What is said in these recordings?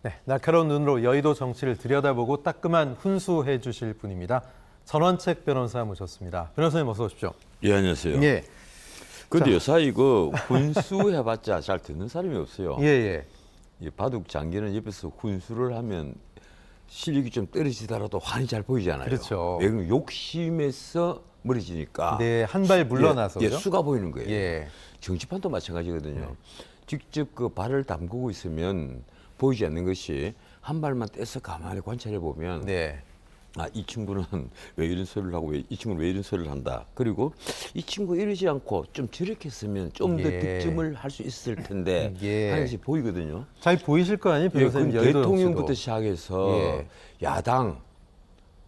네, 날카로운 눈으로 여의도 정치를 들여다보고 따끔한 훈수해 주실 분입니다. 전원책 변호사 모셨습니다. 변호사님 어서 오십시오. 예, 안녕하세요. 예. 근데 요새 이거 훈수해봤자 잘 듣는 사람이 없어요. 예. 이 바둑 장기는 옆에서 훈수를 하면 실력이 좀 떨어지더라도 환히 잘 보이잖아요. 그렇죠. 왜 그러면 욕심에서 멀어지니까. 네, 한 발 물러나서. 예, 수가 보이는 거예요. 예. 정치판도 마찬가지거든요. 네. 직접 그 발을 담그고 있으면 보이지 않는 것이 한 발만 떼서 가만히 관찰해 보면 네. 아, 이 친구는 왜 이런 소리를 하고 이 친구는 왜 이런 소리를 한다. 그리고 이 친구 이러지 않고 좀 저렇게 했으면 좀 더 예. 득점을 할 수 있을 텐데 예. 하는 것이 보이거든요. 잘 보이실 거 아니에요, 예, 변호사님. 그 여의도 대통령부터 정치도. 시작해서 예. 야당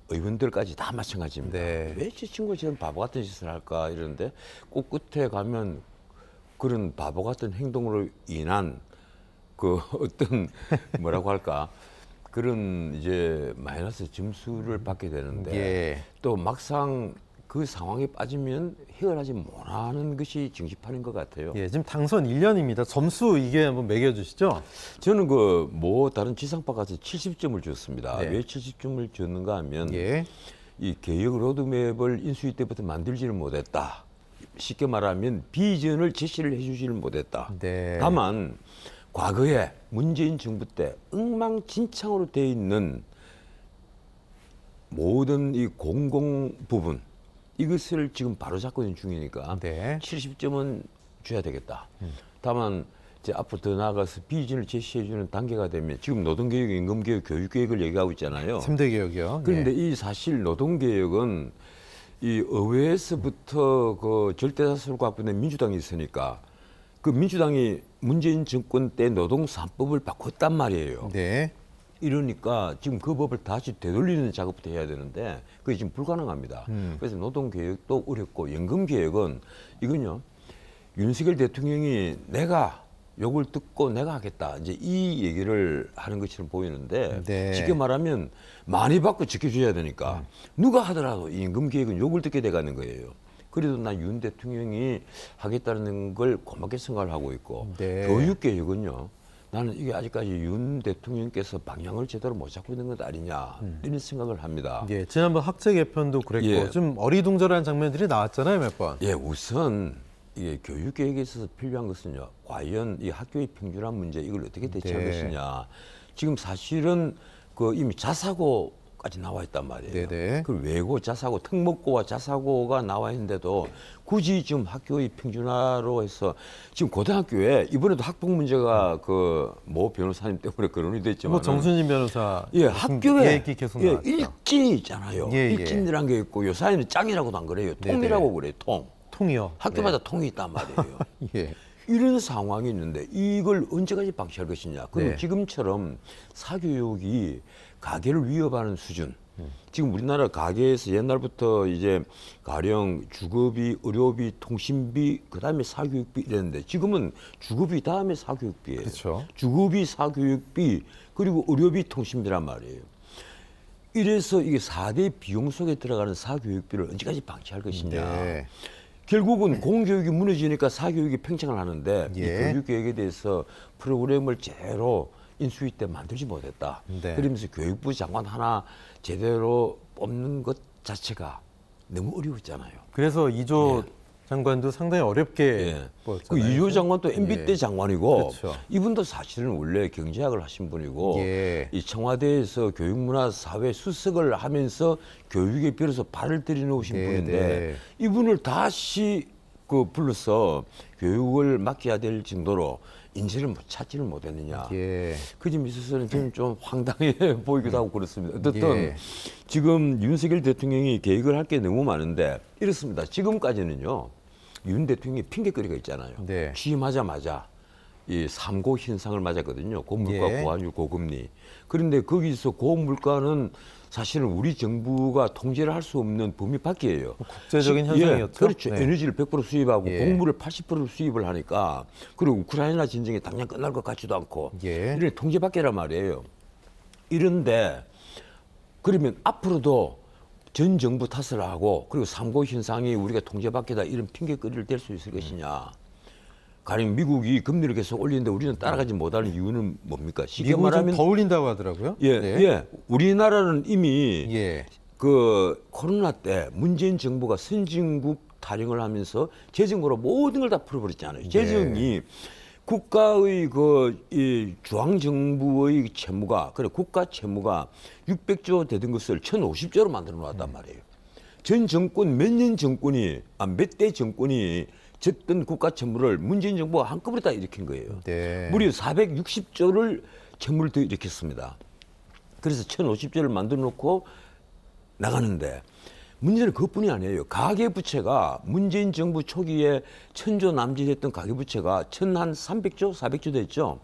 의원들까지 다 마찬가지입니다. 네. 왜 저 친구가 저런 바보 같은 짓을 할까 이러는데 꼭 끝에 가면 그런 바보 같은 행동으로 인한 그 어떤 뭐라고 할까 그런 이제 마이너스 점수를 받게 되는데 예. 또 막상 그 상황에 빠지면 헤어나지 못하는 것이 정치판인 것 같아요. 예, 지금 당선 1년입니다. 점수 이게 한번 매겨 주시죠. 저는 그 뭐 다른 지상파 가서 70점을 줬습니다. 네. 왜 70점을 줬는가 하면 예. 이 개혁 로드맵을 인수위 때부터 만들지를 못했다. 쉽게 말하면 비전을 제시를 해주지를 못했다. 네. 다만 과거에 문재인 정부 때 엉망진창으로 돼 있는 모든 이 공공 부분 이것을 지금 바로잡고 있는 중이니까 네. 70점은 줘야 되겠다. 다만 이제 앞으로 더 나아가서 비전을 제시해주는 단계가 되면 지금 노동개혁, 임금개혁, 교육개혁을 얘기하고 있잖아요. 3대 개혁이요. 그런데 예. 이 사실 노동개혁은 이 의회에서부터 그 절대다수를 갖고 있는 민주당이 있으니까 그 민주당이 문재인 정권 때 노동 3법을 바꿨단 말이에요. 네. 이러니까 지금 그 법을 다시 되돌리는 작업부터 해야 되는데 그게 지금 불가능합니다. 그래서 노동개혁도 어렵고 연금개혁은 이건요. 윤석열 대통령이 내가 욕을 듣고 내가 하겠다. 이제 이 얘기를 하는 것처럼 보이는데 네. 쉽게 말하면 많이 받고 지켜줘야 되니까 누가 하더라도 이 임금개혁은 욕을 듣게 돼가는 거예요. 그래도 난 윤 대통령이 하겠다는 걸 고맙게 생각을 하고 있고 네. 교육개혁은요. 나는 이게 아직까지 윤 대통령께서 방향을 제대로 못 잡고 있는 것 아니냐 이런 생각을 합니다. 예, 지난번 학제 개편도 그랬고 예. 좀 어리둥절한 장면들이 나왔잖아요, 몇 번. 예, 우선 이게 교육 계획에 있어서 필요한 것은요. 과연 이 학교의 평준화 문제 이걸 어떻게 대처할 네. 것이냐. 지금 사실은 그 이미 자사고까지 나와 있단 말이에요. 네네. 그 외고 자사고, 특목고와 자사고가 나와 있는데도 굳이 지금 학교의 평준화로 해서 지금 고등학교에 이번에도 학폭 문제가 그 모 변호사님 때문에 거론이 됐지만 뭐 정순진 변호사 예, 무슨 학교에 얘기 계속 예, 나왔죠. 일진이 있잖아요. 예, 예. 일진이란 게 있고 요사이는 짱이라고도 안 그래요. 통이라고 그래요. 통. 통이요. 학교마다 통이 있단 말이에요. 네. 예. 이런 상황이 있는데 이걸 언제까지 방치할 것이냐. 그럼 네. 지금처럼 사교육이 가계를 위협하는 수준. 지금 우리나라 가계에서 옛날부터 이제 가령 주거비, 의료비, 통신비, 그다음에 사교육비 이랬는데 지금은 주거비 다음에 사교육비예요. 그렇죠. 주거비, 사교육비, 그리고 의료비, 통신비란 말이에요. 이래서 이게 4대 비용 속에 들어가는 사교육비를 언제까지 방치할 것이냐. 네. 결국은 공교육이 무너지니까 사교육이 팽창을 하는데 예. 이 교육계획에 대해서 프로그램을 제대로 인수위 때 만들지 못했다. 네. 그러면서 교육부 장관 하나 제대로 뽑는 것 자체가 너무 어려웠잖아요. 그래서 이조 장관도 상당히 어렵게 예. 그 뽑았잖아요. 이조 장관도 MB 예. 때 장관이고 그렇죠. 이분도 사실은 원래 경제학을 하신 분이고 예. 이 청와대에서 교육문화사회 수석을 하면서 교육에 비로소 발을 들여놓으신 네, 분인데 네. 이분을 다시 그 불러서 교육을 맡겨야 될 정도로 인재를 찾지를 못했느냐. 예. 그 점에 있어서는 저는 좀 황당해 보이기도 하고 그렇습니다. 어떻든 예. 지금 윤석열 대통령이 계획을 할 게 너무 많은데 이렇습니다. 지금까지는요. 윤 대통령이 핑계거리가 있잖아요. 네. 취임하자마자 이 3고 현상을 맞았거든요. 고물가, 예. 고환율, 고금리. 그런데 거기서 고물가는 사실은 우리 정부가 통제를 할 수 없는 범위 밖이에요. 국제적인 현상이었죠. 그렇죠. 네. 에너지를 100% 수입하고 예. 곡물을 80% 수입을 하니까 그리고 우크라이나 전쟁이 당장 끝날 것 같지도 않고 예. 이런 통제 밖이란 말이에요. 이런데 그러면 앞으로도 전 정부 탓을 하고 그리고 3고 현상이 우리가 통제 밖이다 이런 핑계거리를 댈 수 있을 것이냐. 가령 미국이 금리를 계속 올리는데 우리는 따라가지 못하는 이유는 뭡니까? 쉽게 미국은 좀 말하면 더 올린다고 하더라고요. 예, 네. 예. 우리나라는 이미 예. 그 코로나 때 문재인 정부가 선진국 타령을 하면서 재정으로 모든 걸 다 풀어버렸잖아요. 재정이 국가의 이 중앙 정부의 채무가 그래 국가 채무가 600조 되던 것을 1,050조로 만들어 놓았단 말이에요. 전 정권 몇 년 정권이 몇 대 정권이 졌던 국가 채무를 문재인 정부가 한꺼번에 다 일으킨 거예요. 네. 무려 460조를 채무를 더 일으켰습니다. 그래서 1,050조를 만들어 놓고 나가는데 문제는 그것뿐이 아니에요. 가계부채가 문재인 정부 초기에 1,000조 남짓했던 가계부채가 1,300조, 400조 됐죠.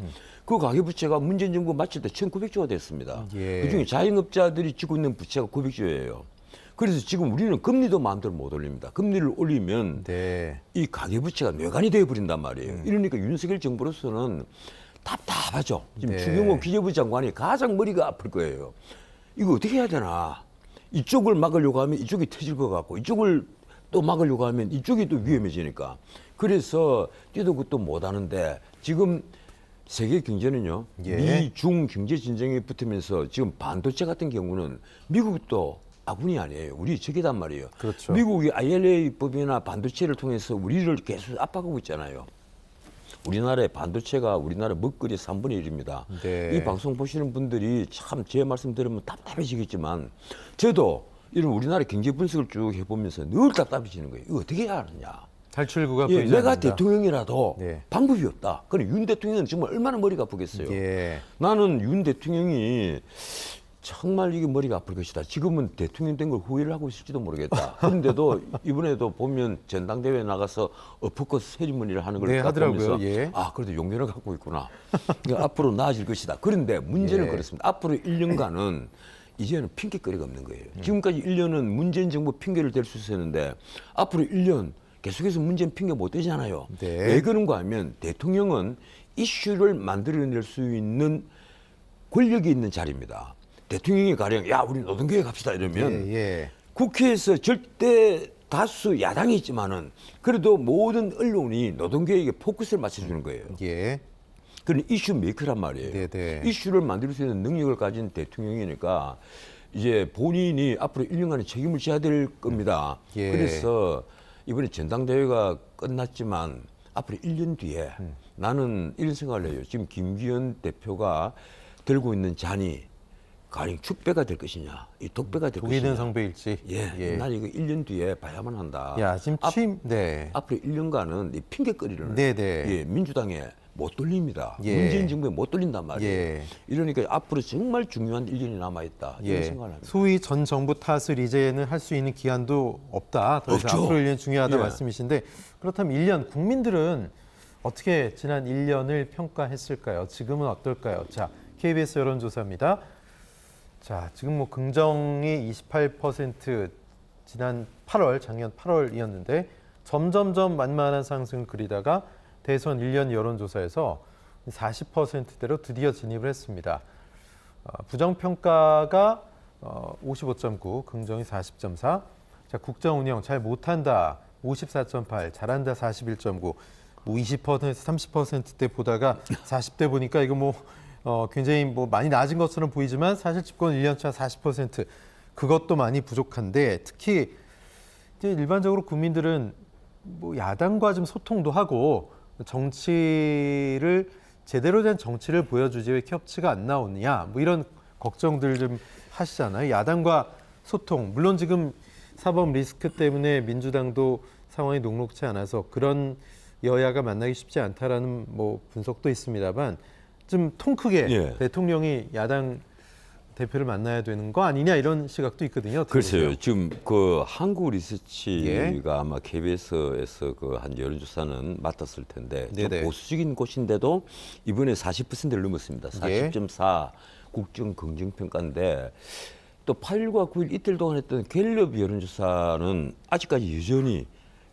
그 가계부채가 문재인 정부 마칠 때 1,900조가 됐습니다. 예. 그중에 자영업자들이 지고 있는 부채가 900조예요. 그래서 지금 우리는 금리도 마음대로 못 올립니다. 금리를 올리면 네. 이 가계부채가 뇌관이 되어버린단 말이에요. 이러니까 윤석열 정부로서는 답답하죠. 지금 네. 추경호 기재부 장관이 가장 머리가 아플 거예요. 이거 어떻게 해야 되나. 이쪽을 막으려고 하면 이쪽이 터질 것 같고 이쪽을 또 막으려고 하면 이쪽이 또 위험해지니까. 그래서 뛰도 그것도 못하는데 지금 세계 경제는요. 예. 미중 경제 전쟁이 붙으면서 지금 반도체 같은 경우는 미국도 아군이 아니에요. 우리 적이단 말이에요. 그렇죠. 미국이 IRA법이나 반도체를 통해서 우리를 계속 압박하고 있잖아요. 우리나라의 반도체가 우리나라 먹거리의 3분의 1입니다. 네. 이 방송 보시는 분들이 참 제 말씀 들으면 답답해지겠지만 저도 이런 우리나라 경제 분석을 쭉 해보면서 늘 답답해지는 거예요. 이거 어떻게 해야 하느냐. 탈출구가 예, 보이지 내가 않는다. 대통령이라도 네. 방법이 없다. 그럼 윤 대통령은 정말 얼마나 머리가 아프겠어요. 예. 나는 윤 대통령이 정말 이게 머리가 아플 것이다. 지금은 대통령 된 걸 후회를 하고 있을지도 모르겠다. 그런데도 이번에도 보면 전당대회에 나가서 어퍼컷 세리머니를 하는 걸 네, 하더라고요. 보면서 예. 아, 그래도 용기를 갖고 있구나. 그러니까 앞으로 나아질 것이다. 그런데 문제는 예. 그렇습니다. 앞으로 1년간은 이제는 핑계거리가 없는 거예요. 지금까지 1년은 문재인 정부 핑계를 댈 수 있었는데 앞으로 1년 계속해서 문재인 핑계 못 대잖아요. 네. 왜 그런가 하면 대통령은 이슈를 만들어낼 수 있는 권력이 있는 자리입니다. 대통령이 가령 야 우리 노동계획 합시다 이러면 예, 예. 국회에서 절대 다수 야당이 있지만은 그래도 모든 언론이 노동계획에 포커스를 맞춰주는 거예요. 예. 그런 이슈 메이커란 말이에요. 네네. 이슈를 만들 수 있는 능력을 가진 대통령이니까 이제 본인이 앞으로 1년간의 책임을 져야 될 겁니다. 예. 그래서 이번에 전당대회가 끝났지만 앞으로 1년 뒤에 나는 이런 생각을 해요. 지금 김기현 대표가 들고 있는 잔이 가령 축배가 될 것이냐, 이 독배가 될 독이 든 것이냐. 성배일지. 예, 난 이거 1년 뒤에 봐야만 한다. 야, 지금 취임, 네. 앞으로 1년간은 이 핑계거리를 네네. 예, 민주당에 못 돌립니다. 예. 문재인 정부에 못 돌린단 말이에요. 예. 이러니까 앞으로 정말 중요한 1년이 남아있다. 이런 예. 생각을 합니다. 소위 전 정부 탓을 이제는 할 수 있는 기한도 없다. 더 이상 없죠. 앞으로 1년 중요하다 예. 말씀이신데 그렇다면 1년 국민들은 어떻게 지난 1년을 평가했을까요? 지금은 어떨까요? 자, KBS 여론조사입니다. 자, 지금 뭐 긍정이 28% 지난 8월, 작년 8월이었는데 점점점 만만한 상승을 그리다가 대선 1년 여론조사에서 40%대로 드디어 진입을 했습니다. 부정평가가 55.9, 긍정이 40.4. 자, 국정 운영 잘 못한다 54.8, 잘한다 41.9. 뭐 20%, 30%대 보다가 40대 보니까 이거 뭐 굉장히 뭐 많이 낮은 것처럼 보이지만 사실 집권 1년차 40% 그것도 많이 부족한데 특히 이제 일반적으로 국민들은 뭐 야당과 좀 소통도 하고 정치를 제대로 된 정치를 보여주지 왜 협치가 안 나오느냐 뭐 이런 걱정들 좀 하시잖아요. 야당과 소통 물론 지금 사법 리스크 때문에 민주당도 상황이 녹록지 않아서 그런 여야가 만나기 쉽지 않다라는 뭐 분석도 있습니다만 좀 통 크게 예. 대통령이 야당 대표를 만나야 되는 거 아니냐 이런 시각도 있거든요. 어떻게 글쎄요. 보세요? 지금 그 한국 리서치가 예. 아마 KBS에서 그 한 여론조사는 맡았을 텐데 좀 네네. 보수적인 곳인데도 이번에 40%를 넘었습니다. 예. 40.4 국정 긍정 평가인데 또 8일과 9일 이틀 동안 했던 갤럽 여론조사는 아직까지 여전히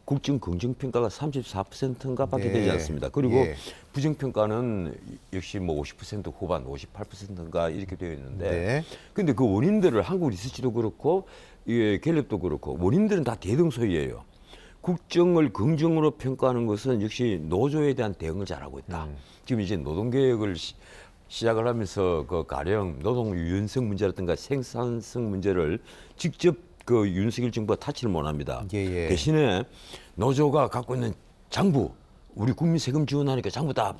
국정 긍정 평가가 34%인가밖에 네. 되지 않습니다. 그리고 예. 부정 평가는 역시 뭐 50% 후반, 58%인가 이렇게 되어 있는데, 네. 근데 그 원인들을 한국 리서치도 그렇고 예, 갤럽도 그렇고 원인들은 다 대등소이예요. 국정을 긍정으로 평가하는 것은 역시 노조에 대한 대응을 잘하고 있다. 지금 이제 노동개혁을 시작을 하면서 그 가령 노동 유연성 문제라든가 생산성 문제를 직접 그 윤석열 정부가 타치를 못합니다. 예. 대신에 노조가 갖고 있는 장부, 우리 국민 세금 지원하니까 장부 다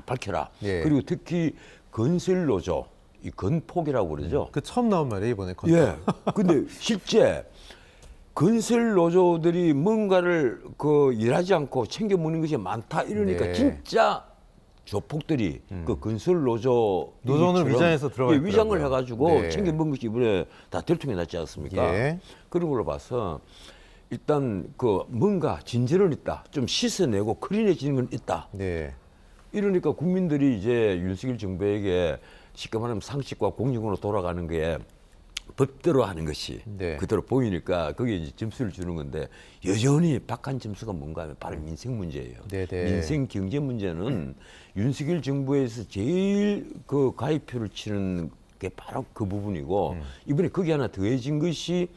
밝혀라. 예. 그리고 특히 건설 노조, 이 건폭이라고 그러죠. 그 처음 나온 말이에요 이번에 예. 근데 실제 건설 노조들이 뭔가를 그 일하지 않고 챙겨 먹는 것이 많다 이러니까 네. 진짜 조폭들이 그 건설 노조 노조는 일처럼 위장해서 들어가 예, 위장을 있더라고요. 해가지고 네. 챙겨 먹은 것이 이번에 다 들통이 났지 않습니까? 예. 그런 걸로 봐서 일단 그 뭔가 진전은 있다. 좀 씻어내고 클린해지는 건 있다. 네. 이러니까 국민들이 이제 윤석열 정부에게 쉽게 말하면 상식과 공정으로 돌아가는 게 법대로 하는 것이 네. 그대로 보이니까 거기에 이제 점수를 주는 건데 여전히 박한 점수가 뭔가 하면 바로 민생 문제예요. 네네. 민생 경제 문제는 윤석열 정부에서 제일 그 가입표를 치는 게 바로 그 부분이고 이번에 거기 하나 더해진 것이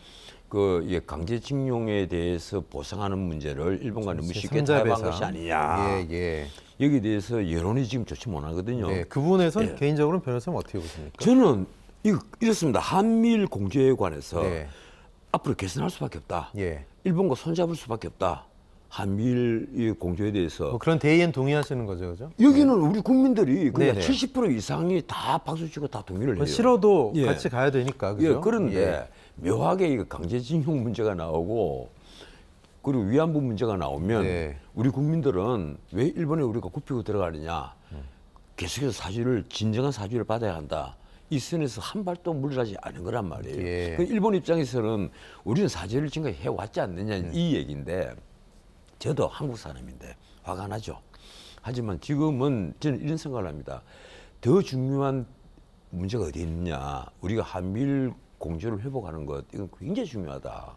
그 강제징용에 대해서 보상하는 문제를 일본과 너무 쉽게 삼자 타협한 배상. 것이 아니냐. 예. 여기에 대해서 여론이 지금 좋지 못하거든요. 네. 그 부분에선 예. 개인적으로 변호사님 어떻게 보십니까? 저는 이렇습니다. 한미일 공조에 관해서 네. 앞으로 개선할 수밖에 없다. 예. 일본과 손잡을 수밖에 없다. 한미일 이 공조에 대해서 뭐 그런 대의엔 동의하시는 거죠, 그죠? 여기는 우리 국민들이 그냥 네네. 70% 이상이 다 박수치고 다 동의를 해요. 싫어도 예. 같이 가야 되니까, 그죠? 예, 그런데 묘하게 이거 강제징용 문제가 나오고 그리고 위안부 문제가 나오면 네. 우리 국민들은 왜 일본에 우리가 굽히고 들어가느냐. 계속해서 진정한 사주를 받아야 한다. 이 선에서 한 발도 물러나지 않은 거란 말이에요. 예. 그 일본 입장에서는 우리는 사죄를 지금까지 해왔지 않느냐 이 얘기인데 저도 한국 사람인데 화가 나죠. 하지만 지금은 저는 이런 생각을 합니다. 더 중요한 문제가 어디 있느냐. 우리가 한미일 공조를 회복하는 것 이건 굉장히 중요하다.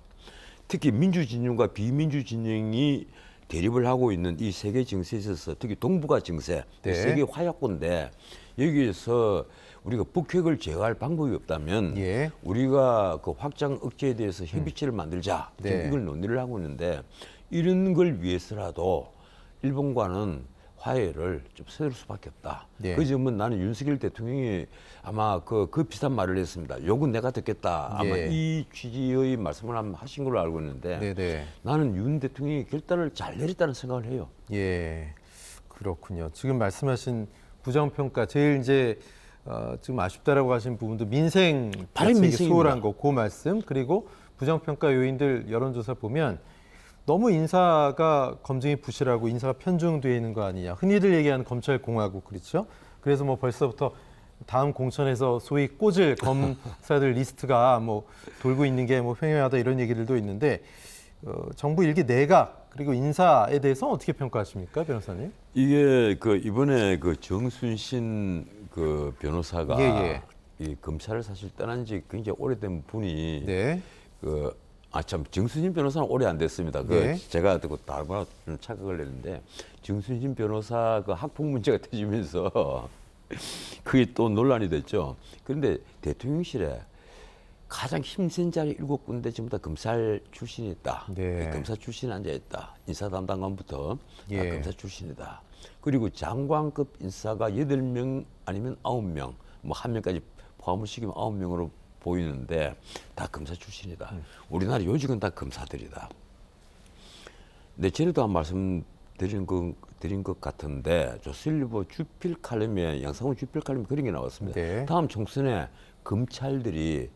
특히 민주 진영과 비민주 진영이 대립을 하고 있는 이 세계 정세에 있어서 특히 동북아 정세, 네. 세계 화약고인데 여기에서 우리가 북핵을 제거할 방법이 없다면 예. 우리가 그 확장 억제에 대해서 협의체를 만들자. 네. 지금 이걸 논의를 하고 있는데 이런 걸 위해서라도 일본과는 화해를 좀 세울 수밖에 없다. 네. 그 점은 나는 윤석열 대통령이 아마 그 비슷한 말을 했습니다. 욕은 내가 듣겠다. 아마 예. 이 취지의 말씀을 하신 걸로 알고 있는데 네네. 나는 윤 대통령이 결단을 잘 내렸다는 생각을 해요. 예. 그렇군요. 지금 말씀하신 부정평가 제일 이제 지금 아쉽다라고 하신 부분도 민생 바로 대책이 민생입니다. 수월한 거, 그 말씀 그리고 부정평가 요인들 여론조사 보면 너무 인사가 검증이 부실하고 인사가 편중되어 있는 거 아니냐. 흔히들 얘기하는 검찰공화국 그렇죠. 그래서 뭐 벌써부터 다음 공천에서 소위 꽂을 검사들 리스트가 뭐 돌고 있는 게 뭐 횡행하다 이런 얘기들도 있는데 정부 일기 내각 그리고 인사에 대해서 어떻게 평가하십니까, 변호사님? 이게 그 이번에 그 정순신 그 변호사가 예. 이 검찰을 사실 떠난 지 굉장히 오래된 분이 네. 참 정순신 변호사는 오래 안 됐습니다. 네. 제가 듣고 다르구나 좀 착각을 했는데 정순신 변호사 그 학폭 문제가 터지면서 그게 또 논란이 됐죠. 그런데 대통령실에 가장 힘센 자리 7군데 전부 다 검찰 출신이 있다. 네. 검사 출신이 앉아 있다. 인사 담당관부터 다 예. 검사 출신이다. 그리고 장관급 인사가 8명 아니면 9명, 뭐 1명까지 포함을 시키면 9명으로 보이는데 다 검사 출신이다. 우리나라 요직은 다 검사들이다. 내 전에도 한 말씀 드린 것 같은데 조선일보 주필 칼럼에 양상훈 주필 칼럼에 그런 게 나왔습니다. 네. 다음 총선에 검찰들이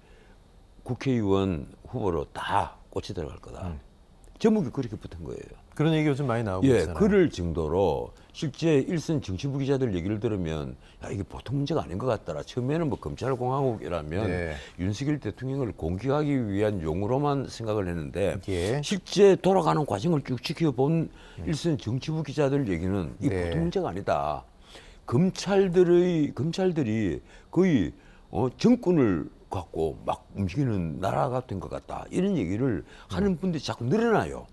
국회의원 후보로 다 꽂혀 들어갈 거다. 제목이 그렇게 붙은 거예요. 그런 얘기 요즘 많이 나오고 예, 있잖아요. 그럴 정도로 실제 일선 정치부 기자들 얘기를 들으면 야 이게 보통 문제가 아닌 것 같더라. 처음에는 뭐 검찰공화국이라면 네. 윤석열 대통령을 공격하기 위한 용어로만 생각을 했는데 예. 실제 돌아가는 과정을 쭉 지켜본 일선 정치부 기자들 얘기는 이 네. 보통 문제가 아니다. 검찰들이 거의 정권을 갖고 막 움직이는 나라가 된 것 같다. 이런 얘기를 하는 분들이 자꾸 늘어나요.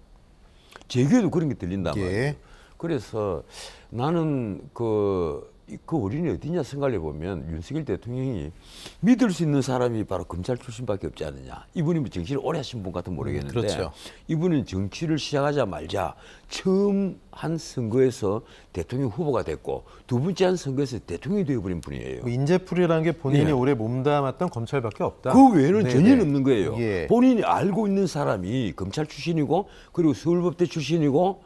제게도 그런 게 들린단 예. 말이에요. 그래서 나는 그 그 어린이 어디냐 생각해 보면 윤석열 대통령이 믿을 수 있는 사람이 바로 검찰 출신밖에 없지 않느냐. 이분이 뭐 정치를 오래 하신 분 같은 모르겠는데 그렇죠. 이분은 정치를 시작하자마자 처음 한 선거에서 대통령 후보가 됐고 두 번째 한 선거에서 대통령이 되어버린 분이에요. 뭐 인재풀이라는 게 본인이 예. 오래 몸담았던 검찰밖에 없다. 그 외에는 네네. 전혀 없는 거예요. 예. 본인이 알고 있는 사람이 검찰 출신이고 그리고 서울법대 출신이고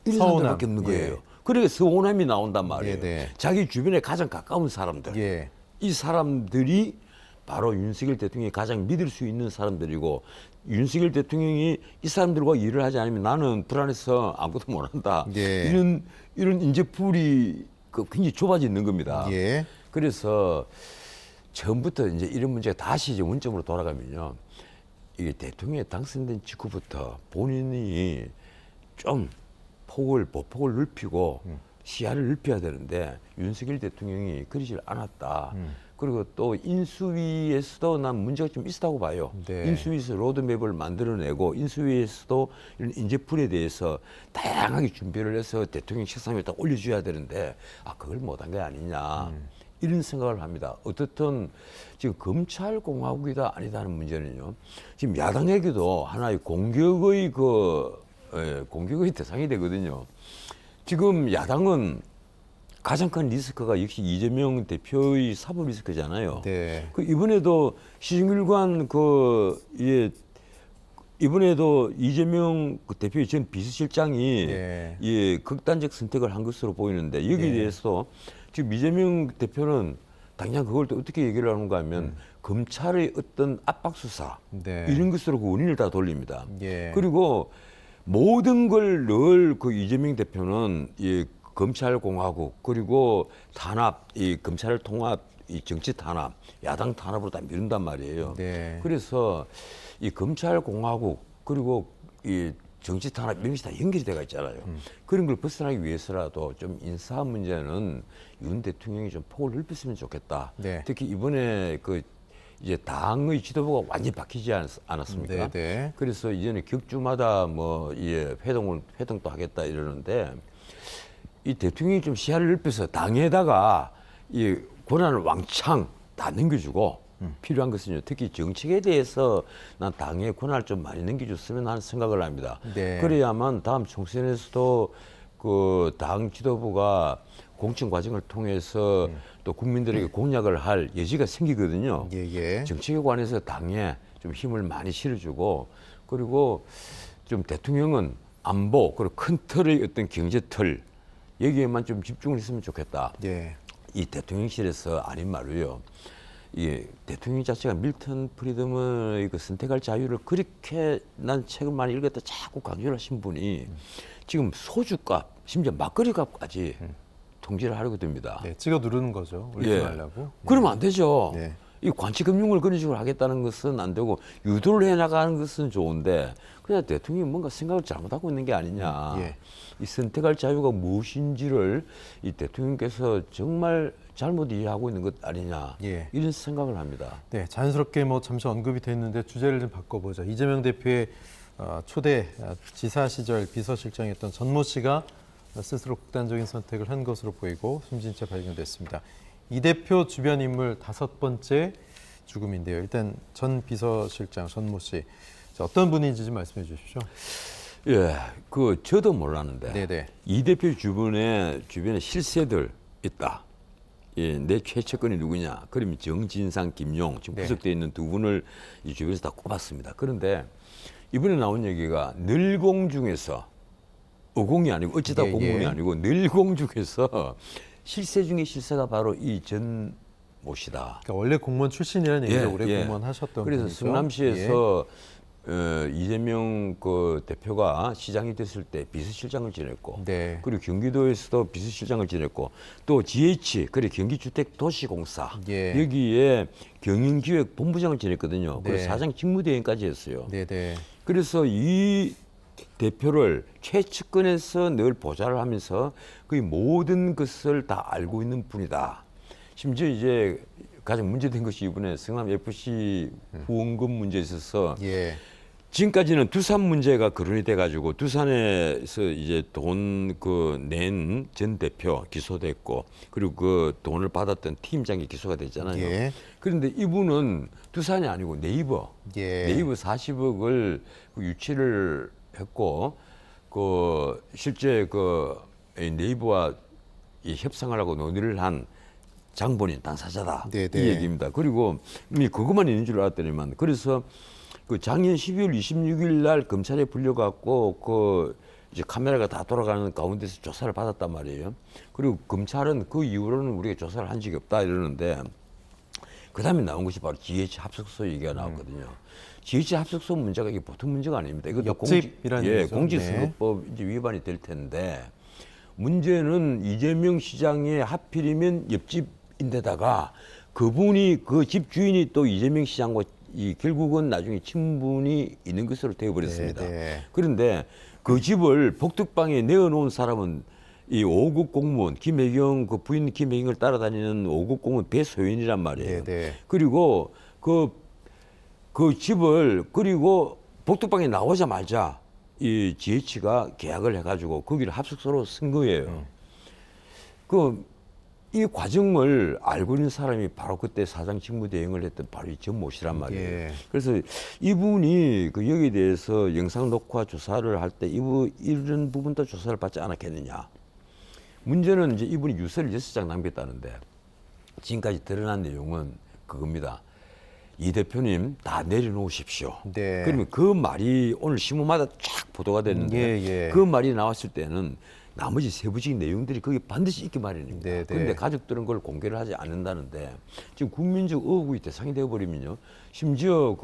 이런 서운함. 사람들밖에 없는 거예요. 예. 그러니까 서운함이 나온단 말이에요. 네네. 자기 주변에 가장 가까운 사람들. 예. 이 사람들이 바로 윤석열 대통령이 가장 믿을 수 있는 사람들이고 윤석열 대통령이 이 사람들과 일을 하지 않으면 나는 불안해서 아무것도 못한다. 예. 이런 인재풀이 굉장히 좁아지는 겁니다. 예. 그래서 처음부터 이제 이런 문제가 다시 이제 원점으로 돌아가면요. 이게 대통령에 당선된 직후부터 본인이 좀 보폭을 넓히고 시야를 넓혀야 되는데 윤석열 대통령이 그러질 않았다. 그리고 또 인수위에서도 난 문제가 좀 있었다고 봐요. 네. 인수위에서 로드맵을 만들어내고 인수위에서도 이런 인재풀에 대해서 다양하게 준비를 해서 대통령 책상 위에 딱 올려줘야 되는데 그걸 못한 게 아니냐. 이런 생각을 합니다. 어떻든 지금 검찰공화국이다 아니다는 문제는요. 지금 야당에게도 하나의 공격의 공격의 대상이 되거든요. 지금 야당은 가장 큰 리스크가 역시 이재명 대표의 사법 리스크잖아요. 네. 그 이번에도 시정일관 이번에도 이재명 대표의 전 비서실장이 네. 예, 극단적 선택을 한 것으로 보이는데 여기에 네. 대해서 지금 이재명 대표는 당장 그걸 또 어떻게 얘기를 하는가 하면 검찰의 어떤 압박 수사 네. 이런 것으로 그 원인을 다 돌립니다. 예. 그리고 모든 걸 늘 그 이재명 대표는 이 검찰공화국 그리고 탄압, 이 검찰 통합, 이 정치 탄압, 야당 탄압으로 다 미룬단 말이에요. 네. 그래서 이 검찰공화국 그리고 이 정치 탄압 이런 것이 다 연결이 돼가 있잖아요. 그런 걸 벗어나기 위해서라도 좀 인사 문제는 윤 대통령이 좀 폭을 넓혔으면 좋겠다. 네. 특히 이번에 이제 당의 지도부가 완전히 바뀌지 않았습니까? 네네. 그래서 이제는 격주마다 회동도 하겠다 이러는데 이 대통령이 좀 시야를 넓혀서 당에다가 이 권한을 왕창 다 넘겨주고 필요한 것은요. 특히 정책에 대해서 난 당의 권한을 좀 많이 넘겨줬으면 하는 생각을 합니다. 네. 그래야만 다음 총선에서도 그 당 지도부가 공천 과정을 통해서 또 국민들에게 공약을 할 여지가 생기거든요. 예. 정책에 관해서 당에 좀 힘을 많이 실어주고 그리고 좀 대통령은 안보 그리고 큰 틀의 어떤 경제 틀 여기에만 좀 집중을 했으면 좋겠다. 예. 이 대통령실에서 아닌 말로요. 이 대통령 자체가 밀턴 프리덤의 그 선택할 자유를 그렇게 난 책을 많이 읽었다 자꾸 강조를 하신 분이 지금 소주값 심지어 막걸리 값까지 통제를 하려고 됩니다. 네. 찍어 누르는 거죠. 올리지 예. 말라고. 그러면 안 되죠. 네. 이 관치금융을 그런 식으로 하겠다는 것은 안 되고 유도를 해나가는 것은 좋은데 그냥 대통령이 뭔가 생각을 잘못하고 있는 게 아니냐. 예. 이 선택할 자유가 무엇인지를 이 대통령께서 정말 잘못 이해하고 있는 것 아니냐. 예. 이런 생각을 합니다. 네, 자연스럽게 뭐 잠시 언급이 됐는데 주제를 좀 바꿔보자. 이재명 대표의 초대 지사 시절 비서실장이었던 전모 씨가 스스로 극단적인 선택을 한 것으로 보이고 숨진 채 발견됐습니다. 이 대표 주변 인물 5번째 죽음인데요. 일단 전 비서실장 전모 씨 어떤 분인지 좀 말씀해 주십시오. 예, 저도 몰랐는데 네네. 이 대표 주변에 실세들 있다. 예, 내 최측근이 누구냐? 그러면 정진상, 김용 지금 네. 구속되어 있는 두 분을 이 주변에서 다 꼽았습니다. 그런데 이번에 나온 얘기가 늘공 중에서 어공이 아니고 어찌다 예, 공공이 예. 아니고 늘공 중에서 실세 중에 실세가 바로 이 전모 씨다. 그러니까 원래 공무원 출신이라는 얘기죠. 오래 예. 공무원 하셨던 그래서 분이죠. 성남시에서 이재명 대표가 시장이 됐을 때 비서실장을 지냈고 네. 그리고 경기도에서도 비서실장을 지냈고 또 GH 경기주택도시공사 예. 여기에 경영기획본부장을 지냈거든요. 그리고 네. 사장 직무대행까지 했어요. 네네. 그래서 이 대표를 최측근에서 늘 보좌를 하면서 거의 모든 것을 다 알고 있는 분이다. 심지어 이제 가장 문제된 것이 이번에 성남 FC 후원금 문제에 있어서 예. 지금까지는 두산 문제가 거론이 돼가지고 두산에서 이제 돈 그 낸 전 대표 기소됐고 그리고 그 돈을 받았던 팀장이 기소가 됐잖아요. 예. 그런데 이분은 두산이 아니고 네이버, 예. 네이버 40억을 유치를 했고 그 실제 그 네이버와 이 협상을 하고 논의를 한 장본인 당사자다 네네. 이 얘기입니다. 그리고 그것만 있는 줄 알았더니만 그래서 그 작년 12월 26일 날 검찰에 불려갖고 그 이제 카메라가 다 돌아가는 가운데서 조사를 받았단 말이에요. 그리고 검찰은 그 이후로는 우리가 조사를 한 적이 없다 이러는데 그 다음에 나온 것이 바로 GH 합숙소 얘기가 나왔거든요. GH 합숙소 문제가 이게 보통 문제가 아닙니다. 이것도 옆집이라는 얘기죠. 공직선거법 이제 위반이 될 텐데 문제는 이재명 시장의 하필이면 옆집인데다가 그분이 그 집 주인이 또 이재명 시장과 이 결국은 나중에 친분이 있는 것으로 되어버렸습니다. 네네. 그런데 그 집을 복덕방에 내어놓은 사람은 이 5급 공무원 김혜경 그 부인 김혜경을 따라다니는 5급 공무원 배소연이란 말이에요. 네네. 그리고 그 집을 그리고 복덕방에 나오자마자 이 GH가 계약을 해가지고 거기를 합숙소로 쓴 거예요. 이 과정을 알고 있는 사람이 바로 그때 사장 직무대행을 했던 바로 이 전모 씨란 말이에요. 예. 그래서 이분이 그 여기에 대해서 영상 녹화 조사를 할 때 이런 부분도 조사를 받지 않았겠느냐. 문제는 이제 이분이 유서를 6장 남겼다는데 지금까지 드러난 내용은 그겁니다. 이 대표님 다 내려놓으십시오. 네. 그러면 그 말이 오늘 신문마다 쫙 보도가 됐는데 예. 그 말이 나왔을 때는 나머지 세부적인 내용들이 거기 반드시 있기 마련입니다. 네, 네. 그런데 가족들은 그걸 공개를 하지 않는다는데 지금 국민적 의혹이 대상이 되어버리면요. 심지어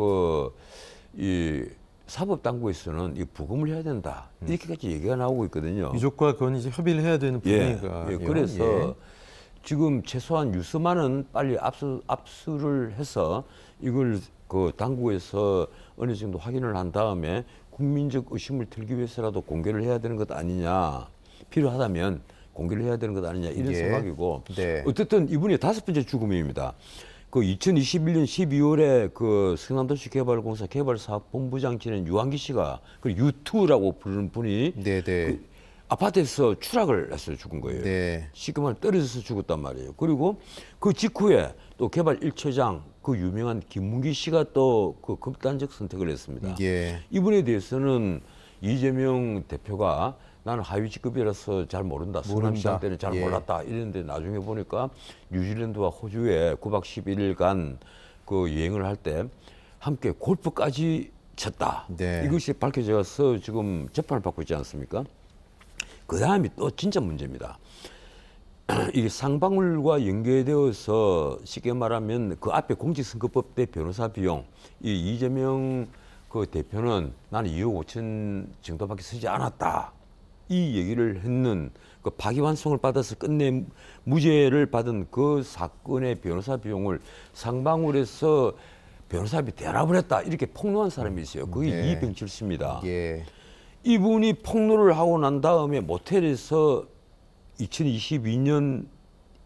이 사법당국에서는 이 부검을 해야 된다. 이렇게까지 얘기가 나오고 있거든요. 유족과 그건 이제 협의를 해야 되는 부분이니까. 그래서 지금 최소한 유서만은 빨리 압수를 해서 이걸 그 당국에서 어느 정도 확인을 한 다음에 국민적 의심을 들기 위해서라도 공개를 해야 되는 것 아니냐. 필요하다면 공개를 해야 되는 것 아니냐 이런 생각이고 네. 어쨌든 이분이 5번째 죽음입니다. 그 2021년 12월에 그 성남도시개발공사 개발사업본부장 지낸 유한기 씨가 그 U2라고 부르는 분이 네네. 그 아파트에서 추락을 해서 죽은 거예요. 네. 쉽게 말하면 떨어져서 죽었단 말이에요. 그리고 그 직후에 또 개발 1처장 그 유명한 김문기 씨가 또 그 극단적 선택을 했습니다. 예. 이분에 대해서는 이재명 대표가 나는 하위 직급이라서 잘 모른다. 성남시장 때는 잘 몰랐다. 이랬는데 나중에 보니까 뉴질랜드와 호주에 9박 11일간 그 여행을 할 때 함께 골프까지 쳤다. 네. 이것이 밝혀져서 지금 재판을 받고 있지 않습니까? 그 다음이 또 진짜 문제입니다. 이게 상방울과 연계되어서 쉽게 말하면 그 앞에 공직선거법 때 변호사 비용, 이 이재명 그 대표는 나는 2억 5천 정도밖에 쓰지 않았다. 이 얘기를 했는 그 파기환송을 받아서 끝내 무죄를 받은 그 사건의 변호사 비용을 상방울에서 변호사비 대납을 했다. 이렇게 폭로한 사람이 있어요. 그게 네. 이병철 씨입니다. 예. 이분이 폭로를 하고 난 다음에 모텔에서 2022년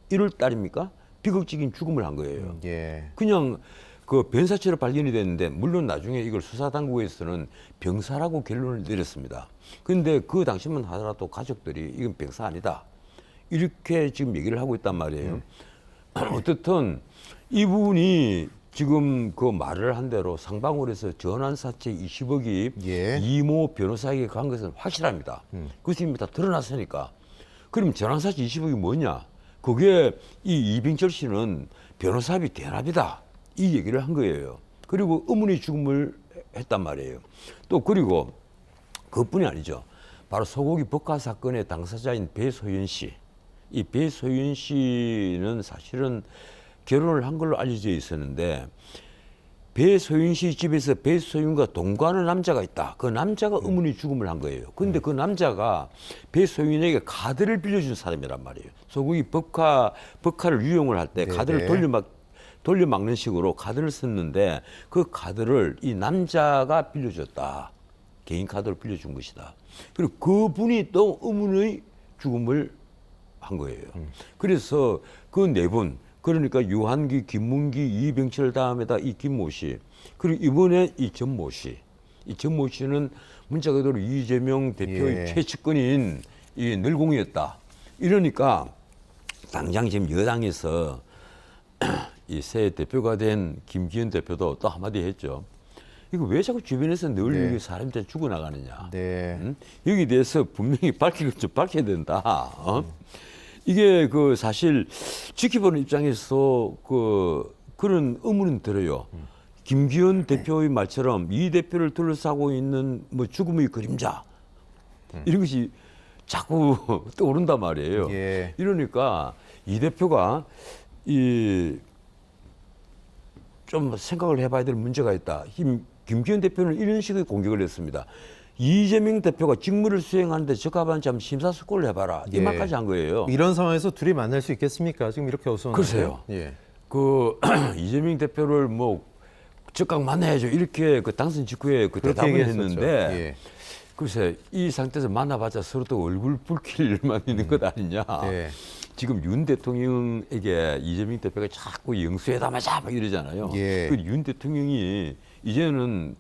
1월 달입니까? 비극적인 죽음을 한 거예요. 예. 그냥 그 변사체로 발견이 됐는데 물론 나중에 이걸 수사당국에서는 병사라고 결론을 내렸습니다. 그런데 그 당시만 하더라도 가족들이 이건 병사 아니다. 이렇게 지금 얘기를 하고 있단 말이에요. 어쨌든 이분이 지금 그 말을 한 대로 상방울에서 전환사채 20억이 예. 이모 변호사에게 간 것은 확실합니다. 그것이 이미 다 드러났으니까. 그럼 전환사채 20억이 뭐냐? 그게 이 이병철 씨는 변호사비 대납이다. 이 얘기를 한 거예요. 그리고 어머니 죽음을 했단 말이에요. 또 그리고 그것뿐이 아니죠. 바로 소고기 법화 사건의 당사자인 배소연 씨. 이 배소연 씨는 사실은 결혼을 한 걸로 알려져 있었는데 배소연 씨 집에서 배소연과 동거하는 남자가 있다. 그 남자가 어머니 죽음을 한 거예요. 그런데 그 남자가 배소연에게 카드를 빌려준 사람이란 말이에요. 소고기 법화를 유용을 할 때 카드를 돌려막는 식으로 카드를 썼는데 그 카드를 이 남자가 빌려줬다. 개인 카드를 빌려준 것이다. 그리고 그분이 또 어머니의 죽음을 한 거예요. 그래서 그 네 분, 그러니까 유한기, 김문기, 이병철 다음에다 이 김모 씨, 그리고 이번에 이 전모 씨, 이 정모 씨는 문자 그대로 이재명 대표의 예. 최측근인 이 늘공이었다. 이러니까 당장 지금 여당에서 이 새 대표가 된 김기현 대표도 또 한마디 했죠. 이거 왜 자꾸 주변에서 늘 네. 이렇게 사람들 죽어나가느냐. 네. 응? 여기에 대해서 분명히 밝혀야 된다. 이게 그 사실 지켜보는 입장에서 그런 의문은 들어요. 김기현 대표의 말처럼 이 대표를 둘러싸고 있는 뭐 죽음의 그림자 이런 것이 자꾸 떠오른단 말이에요. 예. 이러니까 이 대표가 좀 생각을 해봐야 될 문제가 있다. 김기현 대표는 이런 식의 공격을 했습니다. 이재명 대표가 직무를 수행하는데 적합한 점 심사숙고를 해봐라. 이 예. 말까지 한 거예요. 이런 상황에서 둘이 만날 수 있겠습니까? 지금 이렇게 어수선한데. 글쎄요. 예. 이재명 대표를 뭐 적극 만나야죠. 이렇게 그 당선 직후에 그 그렇게 대답을 얘기했었죠. 했는데 예. 글쎄 이 상태에서 만나봤자 서로 또 얼굴 붉힐 일만 있는 것 아니냐. 네. 지금 윤 대통령에게 이재명 대표가 자꾸 영수회담하자 막 이러잖아요. 예. 그 윤 대통령이 이제는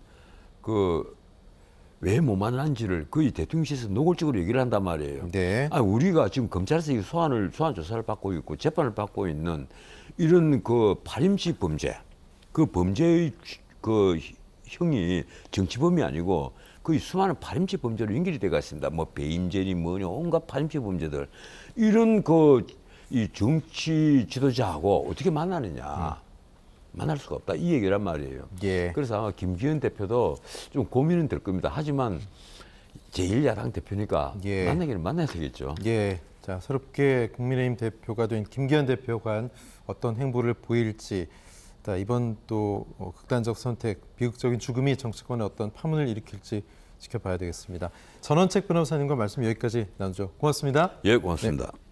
왜 못 만난지를 거의 대통령실에서 노골적으로 얘기를 한단 말이에요. 네. 우리가 지금 검찰에서 이 소환 조사를 받고 있고 재판을 받고 있는 이런 그 파렴치 범죄, 그 범죄의 그 형이 정치범이 아니고 거의 수많은 파렴치 범죄로 연결이 되어 있습니다. 뭐 배임죄니 뭐니 온갖 파렴치 범죄들 이런 이 정치 지도자하고 어떻게 만나느냐. 만날 수가 없다. 이 얘기란 말이에요. 예. 그래서 아마 김기현 대표도 좀 고민은 될 겁니다. 하지만 제1야당 대표니까 예. 만나기는 만나야 되겠죠. 예. 자, 새롭게 국민의힘 대표가 된 김기현 대표가 어떤 행보를 보일지, 이번 또 극단적 선택, 비극적인 죽음이 정치권에 어떤 파문을 일으킬지 지켜봐야 되겠습니다. 전원책 변호사님과 말씀 여기까지 나누죠. 고맙습니다. 예, 고맙습니다. 네.